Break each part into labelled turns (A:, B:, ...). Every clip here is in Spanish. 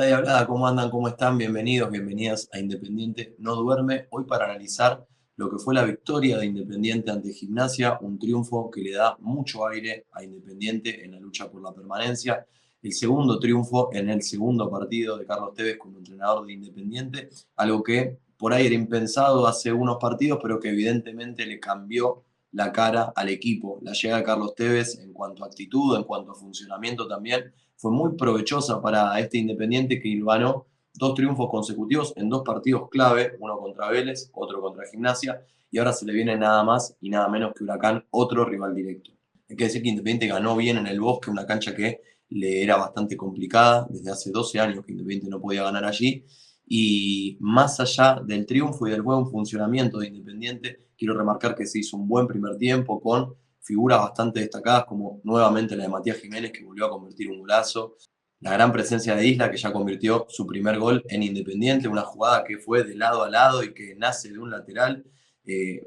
A: Hola Diablada, ¿cómo andan? ¿Cómo están? Bienvenidos, bienvenidas a Independiente No Duerme. Hoy para analizar lo que fue la victoria de Independiente ante Gimnasia, un triunfo que le da mucho aire a Independiente en la lucha por la permanencia. El segundo triunfo en el segundo partido de Carlos Tevez como entrenador de Independiente, algo que por ahí era impensado hace unos partidos, pero que evidentemente le cambió la cara al equipo. La llegada de Carlos Tevez en cuanto a actitud, en cuanto a funcionamiento también fue muy provechosa para este Independiente que ganó dos triunfos consecutivos en dos partidos clave, uno contra Vélez, otro contra Gimnasia, y ahora se le viene nada más y nada menos que Huracán, otro rival directo. Hay que decir que Independiente ganó bien en el Bosque, una cancha que le era bastante complicada, desde hace 12 años que Independiente no podía ganar allí, y más allá del triunfo y del buen funcionamiento de Independiente, quiero remarcar que se hizo un buen primer tiempo con figuras bastante destacadas, como nuevamente la de Matías Jiménez, que volvió a convertir un golazo, la gran presencia de Isla, que ya convirtió su primer gol en Independiente, una jugada que fue de lado a lado y que nace de un lateral.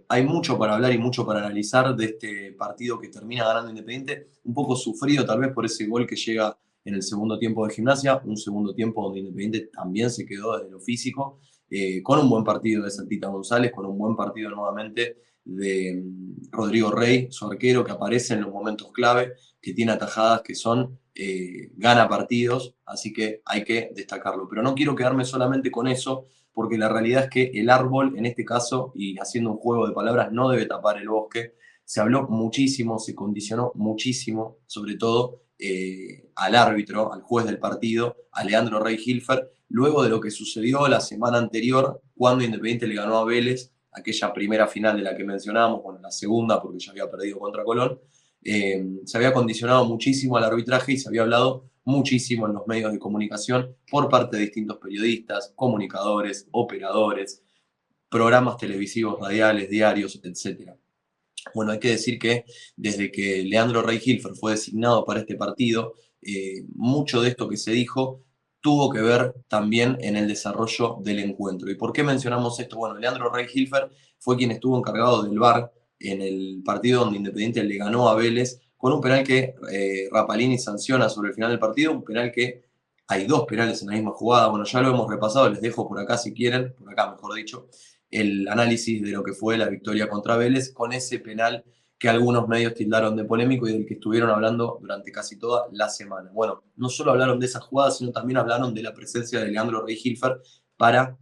A: Hay mucho para hablar y mucho para analizar de este partido que termina ganando Independiente, un poco sufrido tal vez por ese gol que llega en el segundo tiempo de Gimnasia, un segundo tiempo donde Independiente también se quedó desde lo físico, con un buen partido de Santita González, con un buen partido nuevamente de Rodrigo Rey, su arquero, que aparece en los momentos clave, que tiene atajadas que son gana partidos, así que hay que destacarlo. Pero no quiero quedarme solamente con eso, porque la realidad es que el árbol, en este caso, y haciendo un juego de palabras, no debe tapar el bosque. Se habló muchísimo, se condicionó muchísimo, sobre todo al árbitro, al juez del partido, a Leandro Rey Hilfer, luego de lo que sucedió la semana anterior, cuando Independiente le ganó a Vélez aquella primera final de la que mencionábamos, bueno, la segunda porque ya había perdido contra Colón, se había condicionado muchísimo al arbitraje y se había hablado muchísimo en los medios de comunicación por parte de distintos periodistas, comunicadores, operadores, programas televisivos, radiales, diarios, etcétera. Bueno, hay que decir que desde que Leandro Rey Hilfer fue designado para este partido, mucho de esto que se dijo tuvo que ver también en el desarrollo del encuentro. ¿Y por qué mencionamos esto? Bueno, Leandro Rey Hilfer fue quien estuvo encargado del VAR en el partido donde Independiente le ganó a Vélez con un penal que Rapalini sanciona sobre el final del partido, un penal que hay dos penales en la misma jugada. Bueno, ya lo hemos repasado, les dejo por acá si quieren, por acá mejor dicho, el análisis de lo que fue la victoria contra Vélez con ese penal que algunos medios tildaron de polémico y del que estuvieron hablando durante casi toda la semana. Bueno, no solo hablaron de esa jugada, sino también hablaron de la presencia de Leandro Rey Hilfer para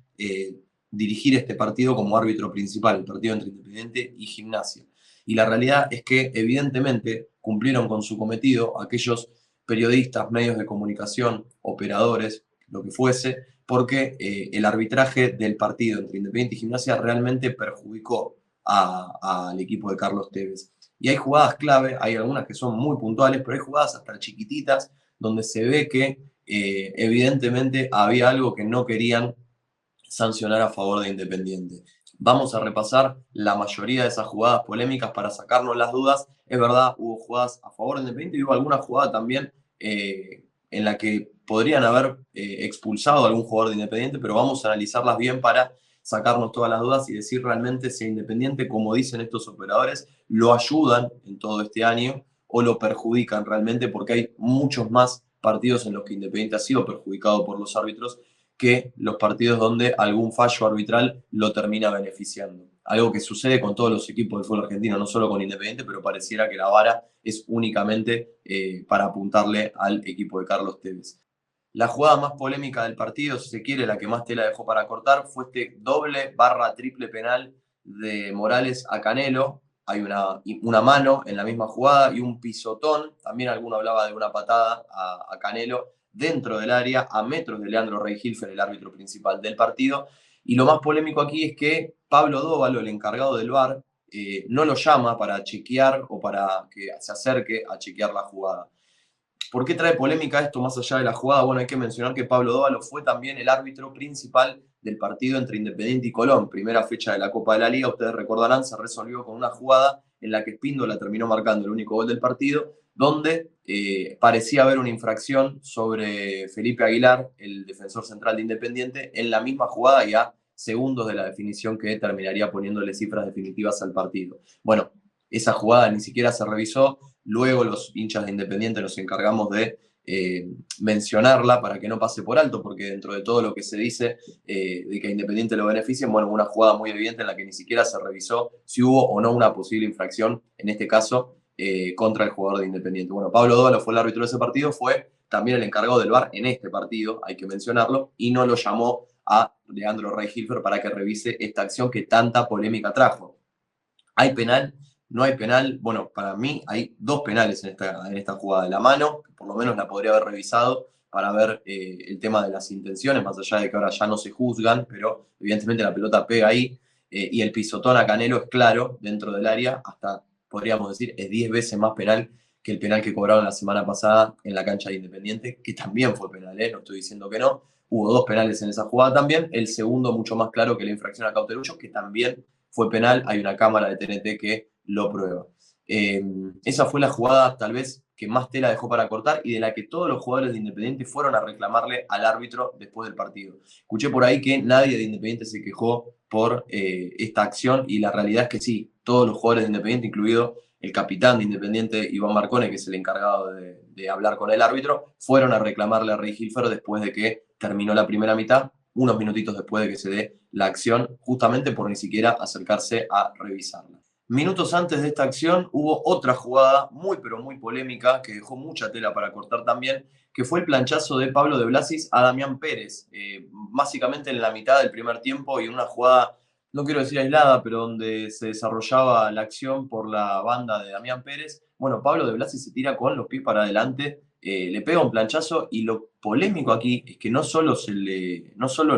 A: dirigir este partido como árbitro principal, el partido entre Independiente y Gimnasia. Y la realidad es que evidentemente cumplieron con su cometido aquellos periodistas, medios de comunicación, operadores, lo que fuese, porque el arbitraje del partido entre Independiente y Gimnasia realmente perjudicó al equipo de Carlos Tevez. Y hay jugadas clave, hay algunas que son muy puntuales, pero hay jugadas hasta chiquititas donde se ve que evidentemente había algo que no querían sancionar a favor de Independiente. Vamos a repasar la mayoría de esas jugadas polémicas para sacarnos las dudas. Es verdad, hubo jugadas a favor de Independiente y hubo alguna jugada también en la que podrían haber expulsado a algún jugador de Independiente, pero vamos a analizarlas bien para sacarnos todas las dudas y decir realmente si a Independiente, como dicen estos operadores, lo ayudan en todo este año o lo perjudican realmente, porque hay muchos más partidos en los que Independiente ha sido perjudicado por los árbitros que los partidos donde algún fallo arbitral lo termina beneficiando. Algo que sucede con todos los equipos del fútbol argentino, no solo con Independiente, pero pareciera que la vara es únicamente para apuntarle al equipo de Carlos Tevez. La jugada más polémica del partido, si se quiere, la que más tela dejó para cortar, fue este doble barra triple penal de Morales a Canelo. Hay una mano en la misma jugada y un pisotón. También alguno hablaba de una patada a Canelo dentro del área, a metros de Leandro Rey Hilfer, el árbitro principal del partido. Y lo más polémico aquí es que Pablo Dóvalo, el encargado del VAR, no lo llama para chequear o para que se acerque a chequear la jugada. ¿Por qué trae polémica esto más allá de la jugada? Bueno, hay que mencionar que Pablo Dóvalo fue también el árbitro principal del partido entre Independiente y Colón, primera fecha de la Copa de la Liga. Ustedes recordarán, se resolvió con una jugada en la que Espíndola terminó marcando el único gol del partido, donde parecía haber una infracción sobre Felipe Aguilar, el defensor central de Independiente, en la misma jugada y a segundos de la definición que terminaría poniéndole cifras definitivas al partido. Bueno, esa jugada ni siquiera se revisó. Luego los hinchas de Independiente nos encargamos de mencionarla para que no pase por alto, porque dentro de todo lo que se dice de que a Independiente lo beneficien, bueno, una jugada muy evidente en la que ni siquiera se revisó si hubo o no una posible infracción, en este caso, contra el jugador de Independiente. Bueno, Pablo Dóvalo fue el árbitro de ese partido, fue también el encargado del VAR en este partido, hay que mencionarlo, y no lo llamó a Leandro Rey-Hilfer para que revise esta acción que tanta polémica trajo. ¿Hay penal? ¿No hay penal? Bueno, para mí hay dos penales en esta jugada de la mano, que por lo menos la podría haber revisado para ver el tema de las intenciones, más allá de que ahora ya no se juzgan, pero evidentemente la pelota pega ahí, y el pisotón a Canelo es claro dentro del área, hasta podríamos decir es 10 veces más penal que el penal que cobraron la semana pasada en la cancha de Independiente, que también fue penal, no estoy diciendo que no. Hubo dos penales en esa jugada también, el segundo mucho más claro que la infracción a Cauterucho, que también fue penal, hay una cámara de TNT que lo prueba. Esa fue la jugada tal vez que más tela dejó para cortar y de la que todos los jugadores de Independiente fueron a reclamarle al árbitro después del partido. Escuché por ahí que nadie de Independiente se quejó por esta acción y la realidad es que sí, todos los jugadores de Independiente, incluido el capitán de Independiente, Iván Marcone, que es el encargado de hablar con el árbitro, fueron a reclamarle a Rey Hilfer después de que terminó la primera mitad, unos minutitos después de que se dé la acción, justamente por ni siquiera acercarse a revisarla. Minutos antes de esta acción hubo otra jugada muy pero muy polémica que dejó mucha tela para cortar también, que fue el planchazo de Pablo de Blasis a Damián Pérez, básicamente en la mitad del primer tiempo y en una jugada, no quiero decir aislada, pero donde se desarrollaba la acción por la banda de Damián Pérez. Bueno, Pablo de Blasis se tira con los pies para adelante, le pega un planchazo y lo polémico aquí es que no solo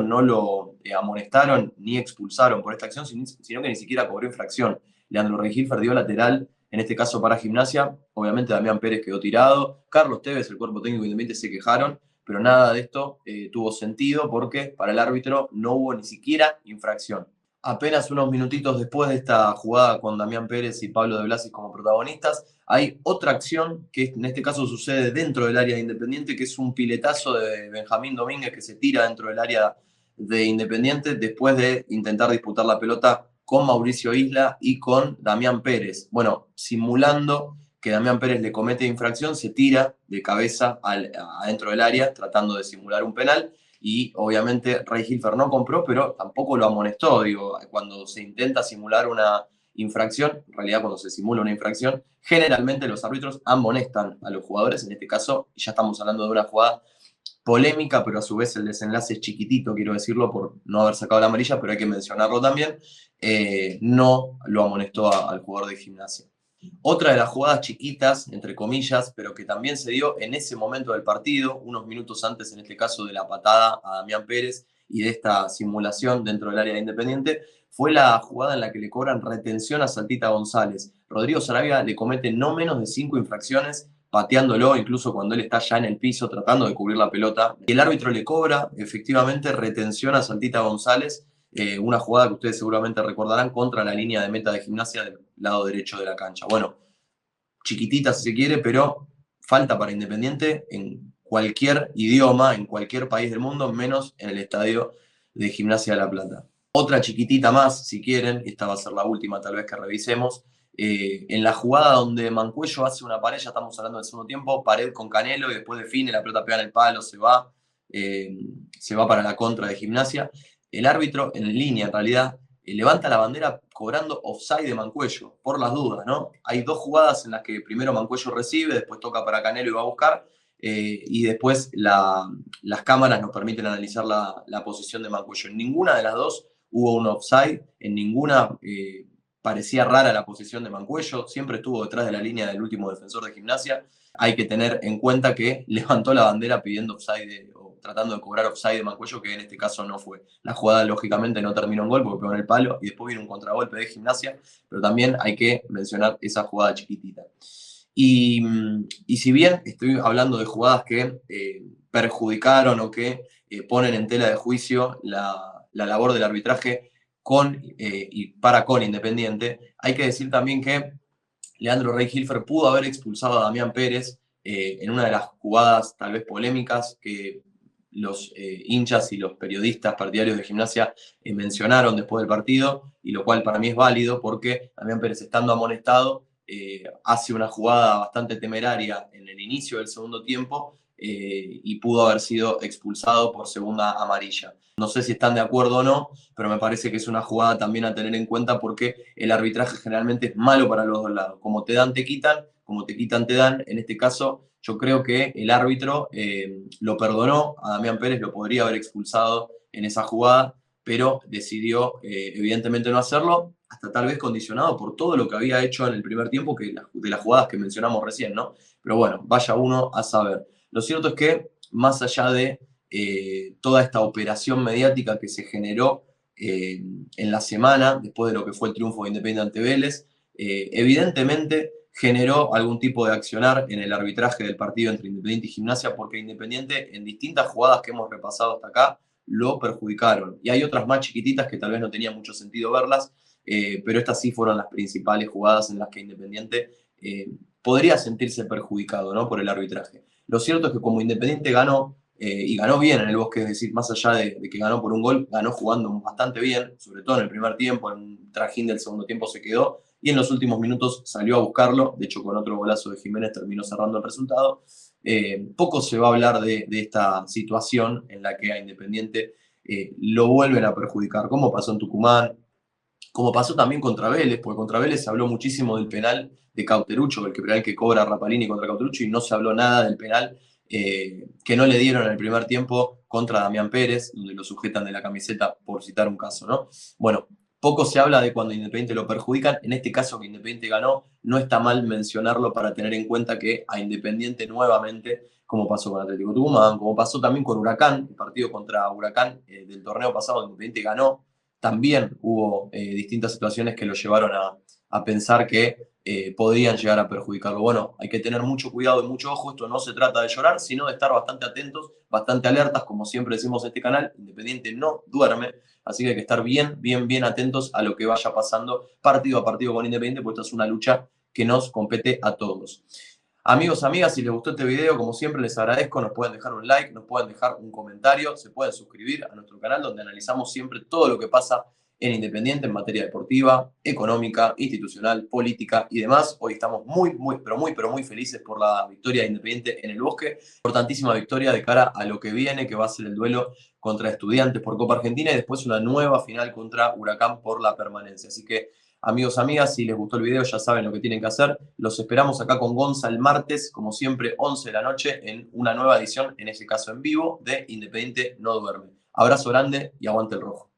A: no lo amonestaron ni expulsaron por esta acción, sino que ni siquiera cobró infracción. Leandro Rey-Hilfer dio lateral, en este caso para Gimnasia. Obviamente Damián Pérez quedó tirado. Carlos Tevez, el cuerpo técnico independiente, se quejaron, pero nada de esto tuvo sentido porque para el árbitro no hubo ni siquiera infracción. Apenas unos minutitos después de esta jugada con Damián Pérez y Pablo de Blasis como protagonistas, hay otra acción que en este caso sucede dentro del área de Independiente, que es un piletazo de Benjamín Domínguez que se tira dentro del área de Independiente después de intentar disputar la pelota con Mauricio Isla y con Damián Pérez. Bueno, simulando que Damián Pérez le comete infracción, se tira de cabeza adentro del área tratando de simular un penal y obviamente Rey-Hilfer no compró, pero tampoco lo amonestó. Digo, cuando se intenta simular una infracción, en realidad cuando se simula una infracción, generalmente los árbitros amonestan a los jugadores, en este caso, y ya estamos hablando de una jugada polémica, pero a su vez el desenlace es chiquitito, quiero decirlo, por no haber sacado la amarilla, pero hay que mencionarlo también, no lo amonestó al jugador de Gimnasia. Otra de las jugadas chiquitas, entre comillas, pero que también se dio en ese momento del partido, unos minutos antes, en este caso, de la patada a Damián Pérez y de esta simulación dentro del área de Independiente, fue la jugada en la que le cobran retención a Saltita González. Rodrigo Sarabia le comete no menos de 5 infracciones, pateándolo, incluso cuando él está ya en el piso tratando de cubrir la pelota. Y el árbitro le cobra, efectivamente, retención a Saltita González, una jugada que ustedes seguramente recordarán contra la línea de meta de Gimnasia del lado derecho de la cancha. Bueno, chiquitita si se quiere, pero falta para Independiente en cualquier idioma, en cualquier país del mundo, menos en el estadio de Gimnasia de La Plata. Otra chiquitita más, si quieren, esta va a ser la última tal vez que revisemos, en la jugada donde Mancuello hace una pared, ya estamos hablando del segundo tiempo, pared con Canelo y después define, la pelota pega en el palo, se va para la contra de Gimnasia. El árbitro, en línea en realidad, levanta la bandera cobrando offside de Mancuello, por las dudas, ¿no? Hay dos jugadas en las que primero Mancuello recibe, después toca para Canelo y va a buscar, y después las cámaras nos permiten analizar la posición de Mancuello. En ninguna de las dos hubo un offside, en ninguna parecía rara la posición de Mancuello, siempre estuvo detrás de la línea del último defensor de Gimnasia. Hay que tener en cuenta que levantó la bandera pidiendo offside o tratando de cobrar offside de Mancuello, que en este caso no fue. La jugada lógicamente no terminó en gol porque pegó en el palo y después vino un contragolpe de Gimnasia, pero también hay que mencionar esa jugada chiquitita. Y si bien estoy hablando de jugadas que perjudicaron o que ponen en tela de juicio la labor del arbitraje con y para con Independiente, hay que decir también que Leandro Rey-Hilfer pudo haber expulsado a Damián Pérez en una de las jugadas tal vez polémicas que los hinchas y los periodistas partidarios de Gimnasia mencionaron después del partido, y lo cual para mí es válido porque Damián Pérez, estando amonestado, hace una jugada bastante temeraria en el inicio del segundo tiempo y pudo haber sido expulsado por segunda amarilla. No sé si están de acuerdo o no, pero me parece que es una jugada también a tener en cuenta porque el arbitraje generalmente es malo para los dos lados. Como te dan, te quitan, como te quitan, te dan. En este caso, yo creo que el árbitro lo perdonó, a Damián Pérez lo podría haber expulsado en esa jugada, pero decidió evidentemente no hacerlo, hasta tal vez condicionado por todo lo que había hecho en el primer tiempo, que de las jugadas que mencionamos recién, ¿no? Pero bueno, vaya uno a saber. Lo cierto es que, más allá de toda esta operación mediática que se generó en la semana, después de lo que fue el triunfo de Independiente ante Vélez, evidentemente generó algún tipo de accionar en el arbitraje del partido entre Independiente y Gimnasia, porque Independiente, en distintas jugadas que hemos repasado hasta acá, lo perjudicaron. Y hay otras más chiquititas que tal vez no tenía mucho sentido verlas, pero estas sí fueron las principales jugadas en las que Independiente podría sentirse perjudicado, ¿no?, por el arbitraje. Lo cierto es que como Independiente ganó, y ganó bien en el Bosque, es decir, más allá de que ganó por un gol, ganó jugando bastante bien, sobre todo en el primer tiempo, en un trajín del segundo tiempo se quedó, y en los últimos minutos salió a buscarlo, de hecho con otro golazo de Jiménez terminó cerrando el resultado. Poco se va a hablar de esta situación en la que a Independiente lo vuelven a perjudicar, como pasó en Tucumán, como pasó también contra Vélez, porque contra Vélez se habló muchísimo del penal de Cauterucho, el penal que cobra Rapalini contra Cauterucho, y no se habló nada del penal que no le dieron en el primer tiempo contra Damián Pérez, donde lo sujetan de la camiseta, por citar un caso, ¿no? Bueno, poco se habla de cuando Independiente lo perjudican. En este caso que Independiente ganó, no está mal mencionarlo para tener en cuenta que a Independiente nuevamente, como pasó con Atlético Tucumán, como pasó también con Huracán, el partido contra Huracán del torneo pasado, Independiente ganó, también hubo distintas situaciones que lo llevaron a pensar que podían llegar a perjudicarlo. Bueno, hay que tener mucho cuidado y mucho ojo, esto no se trata de llorar, sino de estar bastante atentos, bastante alertas, como siempre decimos en este canal, Independiente no duerme, así que hay que estar bien, bien, bien atentos a lo que vaya pasando partido a partido con Independiente, porque esta es una lucha que nos compete a todos. Amigos, amigas, si les gustó este video, como siempre les agradezco, nos pueden dejar un like, nos pueden dejar un comentario, se pueden suscribir a nuestro canal donde analizamos siempre todo lo que pasa en Independiente en materia deportiva, económica, institucional, política y demás. Hoy estamos pero muy felices por la victoria de Independiente en el Bosque. Importantísima victoria de cara a lo que viene, que va a ser el duelo contra Estudiantes por Copa Argentina y después una nueva final contra Huracán por la permanencia. Así que, amigos, amigas, si les gustó el video ya saben lo que tienen que hacer. Los esperamos acá con Gonza el martes, como siempre, 11 de la noche, en una nueva edición, en ese caso en vivo, de Independiente no duerme. Abrazo grande y aguante el rojo.